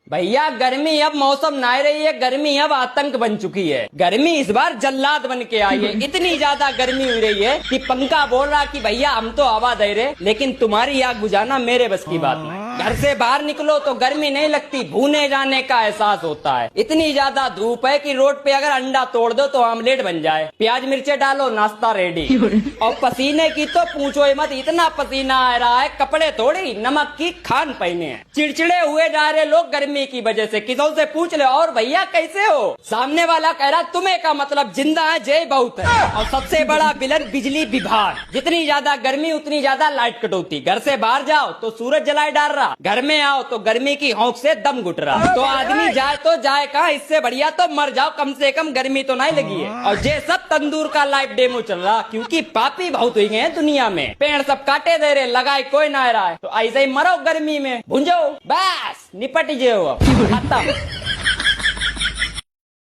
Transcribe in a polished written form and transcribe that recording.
भैया गर्मी अब मौसम ना रही है, गर्मी अब आतंक बन चुकी है। गर्मी इस बार जल्लाद बन के आई है। इतनी ज्यादा गर्मी हो रही है कि पंखा बोल रहा कि भैया हम तो हवा दे रहे, लेकिन तुम्हारी आग बुझाना मेरे बस की बात नहीं। घर से बाहर निकलो तो गर्मी नहीं लगती, भूने जाने का एहसास होता है। इतनी ज्यादा धूप है कि रोड पे अगर अंडा तोड़ दो तो आमलेट बन जाए। प्याज मिर्चे डालो, नाश्ता रेडी। और पसीने की तो पूछो ही मत, इतना पसीना आ रहा है, कपड़े थोड़ी नमक की खान पहने हैं। चिड़चिड़े हुए जा रहे लोग गर्मी की वजह से। किसी से पूछ ले और भैया कैसे हो, सामने वाला कह रहा तुम्हें का मतलब जिंदा है, जय बहुत है। और सबसे बड़ा विलन बिजली विभाग। जितनी ज्यादा गर्मी उतनी ज्यादा लाइट कटौती। घर से बाहर जाओ तो सूरज जलाए डाल रहा, घर में आओ तो गर्मी की हौंक से दम घुट रहा। तो आदमी जाए तो जाए कहाँ, इससे बढ़िया तो मर जाओ, कम से कम गर्मी तो नहीं लगी है। और ये सब तंदूर का लाइव डेमो चल रहा, क्योंकि पापी बहुत हुई हैं दुनिया में। पेड़ सब काटे दे रहे, लगाए कोई ना रहा है। तो ऐसे ही मरो गर्मी में, भुंजो बस, निपट जाओ, खत्म।